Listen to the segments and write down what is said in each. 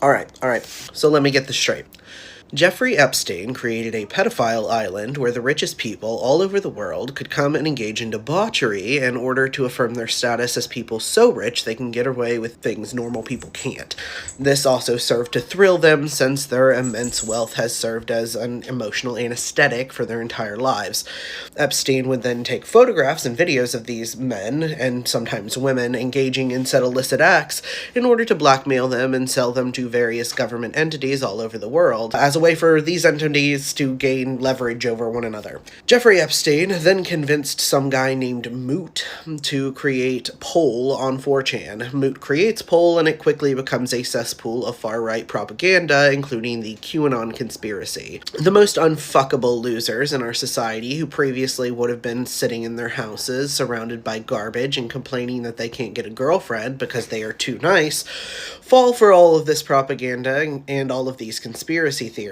Alright, so let me get this straight. Jeffrey Epstein created a pedophile island where the richest people all over the world could come and engage in debauchery in order to affirm their status as people so rich they can get away with things normal people can't. This also served to thrill them, since their immense wealth has served as an emotional anesthetic for their entire lives. Epstein would then take photographs and videos of these men, and sometimes women, engaging in said illicit acts in order to blackmail them and sell them to various government entities all over the world, as a way for these entities to gain leverage over one another. Jeffrey Epstein then convinced some guy named Moot to create Poll on 4chan. Moot creates Poll, and it quickly becomes a cesspool of far-right propaganda, including the QAnon conspiracy. The most unfuckable losers in our society, who previously would have been sitting in their houses surrounded by garbage and complaining that they can't get a girlfriend because they are too nice, fall for all of this propaganda and all of these conspiracy theories,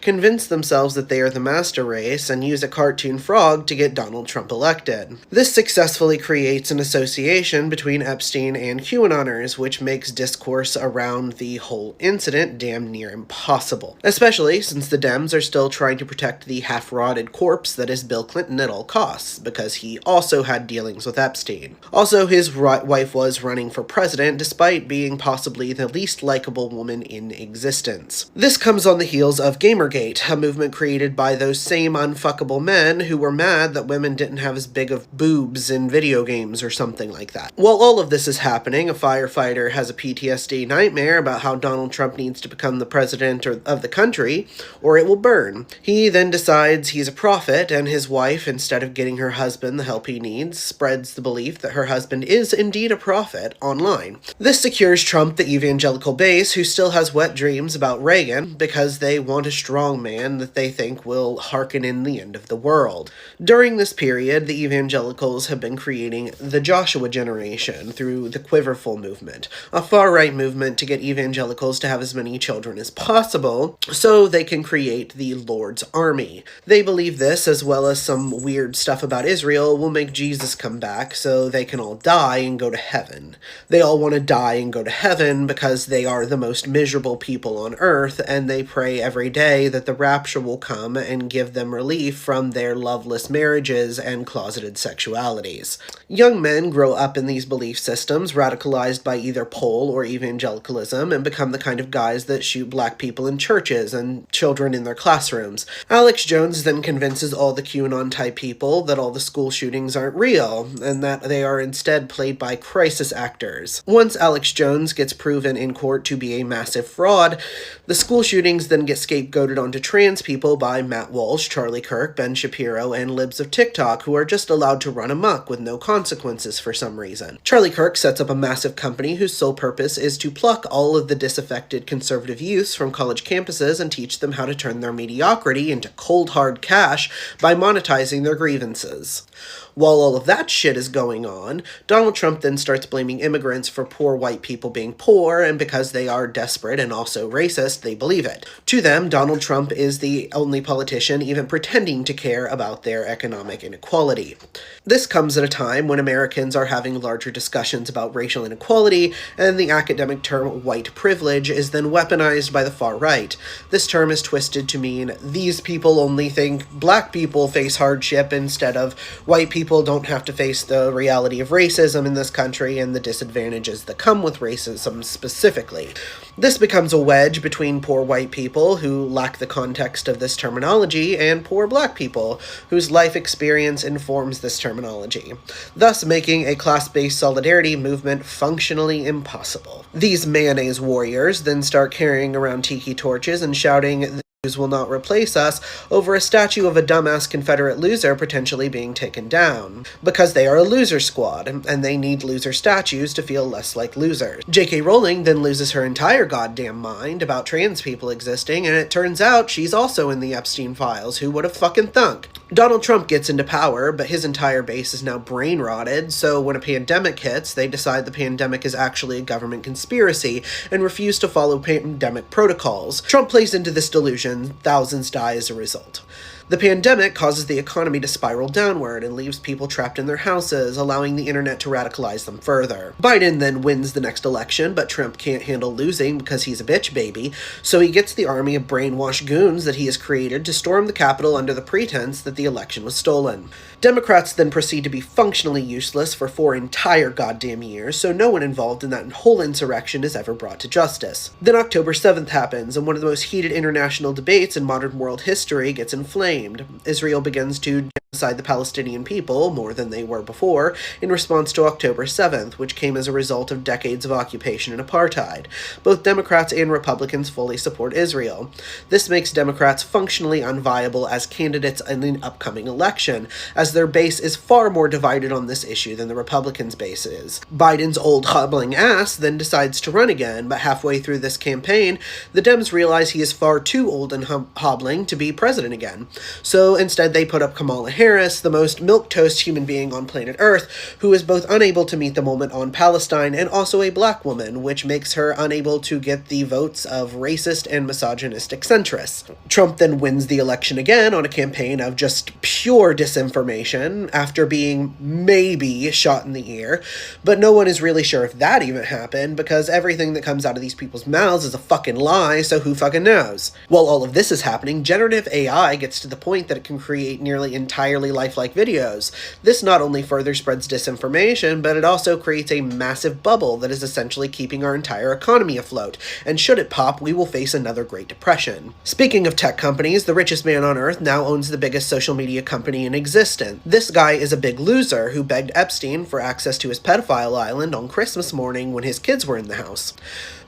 convince themselves that they are the master race, and use a cartoon frog to get Donald Trump elected. This successfully creates an association between Epstein and QAnoners, which makes discourse around the whole incident damn near impossible. Especially since the Dems are still trying to protect the half-rotted corpse that is Bill Clinton at all costs, because he also had dealings with Epstein. Also, his wife was running for president, despite being possibly the least likable woman in existence. This comes on the heels of Gamergate, a movement created by those same unfuckable men who were mad that women didn't have as big of boobs in video games or something like that. While all of this is happening, a firefighter has a PTSD nightmare about how Donald Trump needs to become the president of the country, or it will burn. He then decides he's a prophet, and his wife, instead of getting her husband the help he needs, spreads the belief that her husband is indeed a prophet online. This secures Trump the evangelical base, who still has wet dreams about Reagan, because they want a strong man that they think will hearken in the end of the world. During this period, the evangelicals have been creating the Joshua generation through the Quiverful movement, a far-right movement to get evangelicals to have as many children as possible so they can create the Lord's army. They believe this, as well as some weird stuff about Israel, will make Jesus come back so they can all die and go to heaven. They all want to die and go to heaven because they are the most miserable people on earth, and they pray every day that the rapture will come and give them relief from their loveless marriages and closeted sexualities. Young men grow up in these belief systems, radicalized by either Poll or evangelicalism, and become the kind of guys that shoot black people in churches and children in their classrooms. Alex Jones then convinces all the QAnon-type people that all the school shootings aren't real, and that they are instead played by crisis actors. Once Alex Jones gets proven in court to be a massive fraud, the school shootings then get scapegoated onto trans people by Matt Walsh, Charlie Kirk, Ben Shapiro, and libs of TikTok, who are just allowed to run amok with no consequences for some reason. Charlie Kirk sets up a massive company whose sole purpose is to pluck all of the disaffected conservative youths from college campuses and teach them how to turn their mediocrity into cold hard cash by monetizing their grievances. While all of that shit is going on, Donald Trump then starts blaming immigrants for poor white people being poor, and because they are desperate and also racist, they believe it. To them, Donald Trump is the only politician even pretending to care about their economic inequality. This comes at a time when Americans are having larger discussions about racial inequality, and the academic term white privilege is then weaponized by the far right. This term is twisted to mean these people only think black people face hardship instead of white people don't have to face the reality of racism in this country and the disadvantages that come with racism specifically. This becomes a wedge between poor white people, who lack the context of this terminology, and poor black people, whose life experience informs this terminology, thus making a class-based solidarity movement functionally impossible. These mayonnaise warriors then start carrying around tiki torches and shouting, "Jews will not replace us," over a statue of a dumbass Confederate loser potentially being taken down, because they are a loser squad, and they need loser statues to feel less like losers. J.K. Rowling then loses her entire goddamn mind about trans people existing, and it turns out she's also in the Epstein files. Who would have fucking thunk? Donald Trump gets into power, but his entire base is now brain-rotted, so when a pandemic hits, they decide the pandemic is actually a government conspiracy, and refuse to follow pandemic protocols. Trump plays into this delusion. Thousands die as a result. The pandemic causes the economy to spiral downward and leaves people trapped in their houses, allowing the internet to radicalize them further. Biden then wins the next election, but Trump can't handle losing because he's a bitch baby, so he gets the army of brainwashed goons that he has created to storm the Capitol under the pretense that the election was stolen. Democrats then proceed to be functionally useless for 4 entire goddamn years, so no one involved in that whole insurrection is ever brought to justice. Then October 7th happens, and one of the most heated international debates in modern world history gets inflamed. Israel begins to genocide the Palestinian people, more than they were before, in response to October 7th, which came as a result of decades of occupation and apartheid. Both Democrats and Republicans fully support Israel. This makes Democrats functionally unviable as candidates in the upcoming election, as their base is far more divided on this issue than the Republicans' base is. Biden's old hobbling ass then decides to run again, but halfway through this campaign, the Dems realize he is far too old and hobbling to be president again. So instead they put up Kamala Harris, the most milquetoast human being on planet Earth, who is both unable to meet the moment on Palestine and also a black woman, which makes her unable to get the votes of racist and misogynistic centrists. Trump then wins the election again on a campaign of just pure disinformation after being maybe shot in the ear, but no one is really sure if that even happened because everything that comes out of these people's mouths is a fucking lie, so who fucking knows? While all of this is happening, generative AI gets to the point that it can create nearly entirely lifelike videos. This not only further spreads disinformation, but it also creates a massive bubble that is essentially keeping our entire economy afloat, and should it pop, we will face another Great Depression. Speaking of tech companies, the richest man on earth now owns the biggest social media company in existence. This guy is a big loser who begged Epstein for access to his pedophile island on Christmas morning when his kids were in the house.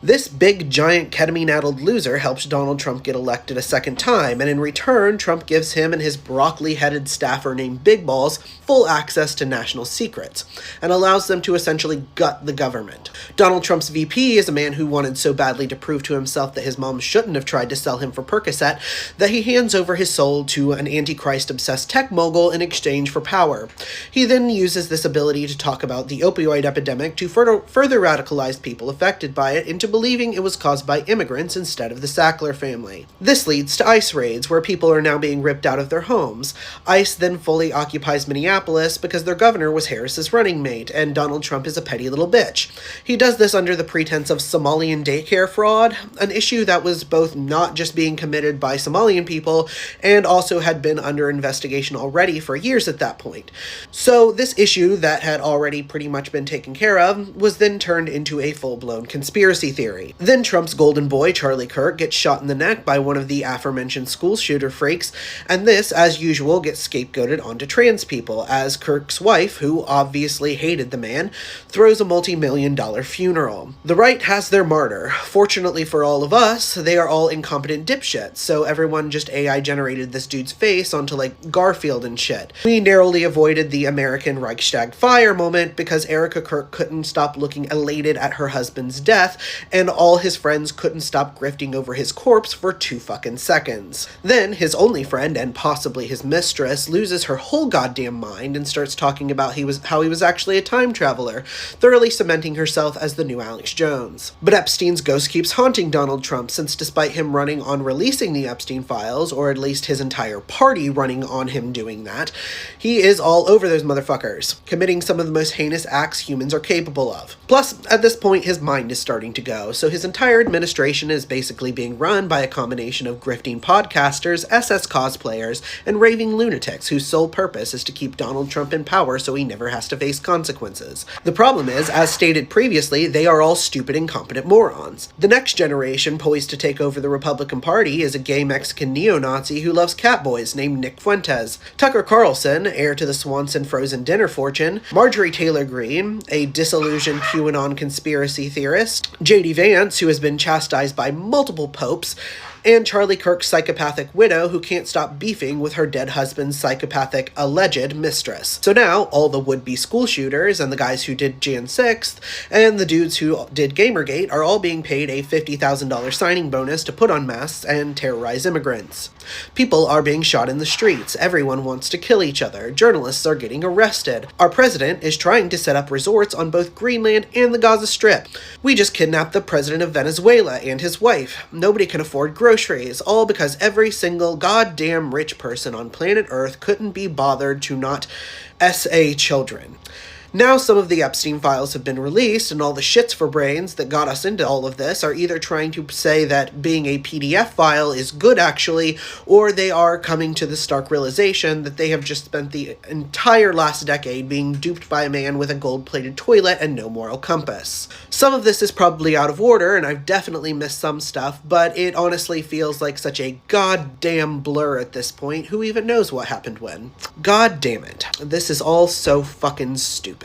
This big, giant, ketamine-addled loser helps Donald Trump get elected a second time, and in return, Trump gives him and his broccoli-headed staffer named Big Balls full access to national secrets, and allows them to essentially gut the government. Donald Trump's VP is a man who wanted so badly to prove to himself that his mom shouldn't have tried to sell him for Percocet that he hands over his soul to an antichrist-obsessed tech mogul in exchange for power. He then uses this ability to talk about the opioid epidemic to further radicalize people affected by it into believing it was caused by immigrants instead of the Sackler family. This leads to ICE raids, where people are now being ripped out of their homes. ICE then fully occupies Minneapolis because their governor was Harris's running mate, and Donald Trump is a petty little bitch. He does this under the pretense of Somalian daycare fraud, an issue that was both not just being committed by Somalian people, and also had been under investigation already for years at that point. So this issue that had already pretty much been taken care of was then turned into a full-blown conspiracy theory. Then Trump's golden boy, Charlie Kirk, gets shot in the neck by one of the aforementioned school shooter freaks, and this, as usual, gets scapegoated onto trans people, as Kirk's wife, who obviously hated the man, throws a multi-million-dollar funeral. The right has their martyr. Fortunately for all of us, they are all incompetent dipshits, so everyone just AI-generated this dude's face onto, like, Garfield and shit. We narrowly avoided the American Reichstag fire moment because Erica Kirk couldn't stop looking elated at her husband's death, and all his friends couldn't stop grifting over his corpse for 2 fucking seconds. Then, his only friend, and possibly his mistress, loses her whole goddamn mind and starts talking about how he was actually a time traveler, thoroughly cementing herself as the new Alex Jones. But Epstein's ghost keeps haunting Donald Trump, since despite him running on releasing the Epstein files, or at least his entire party running on him doing that, he is all over those motherfuckers, committing some of the most heinous acts humans are capable of. Plus, at this point, his mind is starting to go, so his entire administration is basically being run by a combination of grifting podcasters, SS cosplayers, and raving lunatics whose sole purpose is to keep Donald Trump in power so he never has to face consequences. The problem is, as stated previously, they are all stupid, incompetent morons. The next generation poised to take over the Republican Party is a gay Mexican neo-Nazi who loves catboys named Nick Fuentes, Tucker Carlson, heir to the Swanson frozen dinner fortune, Marjorie Taylor Greene, a disillusioned QAnon conspiracy theorist, J.D. Vance, who has been chastised by multiple popes, and Charlie Kirk's psychopathic widow who can't stop beefing with her dead husband's psychopathic alleged mistress. So now, all the would-be school shooters and the guys who did Jan 6th and the dudes who did Gamergate are all being paid a $50,000 signing bonus to put on masks and terrorize immigrants. People are being shot in the streets. Everyone wants to kill each other. Journalists are getting arrested. Our president is trying to set up resorts on both Greenland and the Gaza Strip. We just kidnapped the president of Venezuela and his wife. Nobody can afford groceries groceries, all because every single goddamn rich person on planet Earth couldn't be bothered to not SA children. Now some of the Epstein files have been released, and all the shits for brains that got us into all of this are either trying to say that being a PDF file is good actually, or they are coming to the stark realization that they have just spent the entire last decade being duped by a man with a gold-plated toilet and no moral compass. Some of this is probably out of order, and I've definitely missed some stuff, but it honestly feels like such a goddamn blur at this point. Who even knows what happened when? God damn it. This is all so fucking stupid.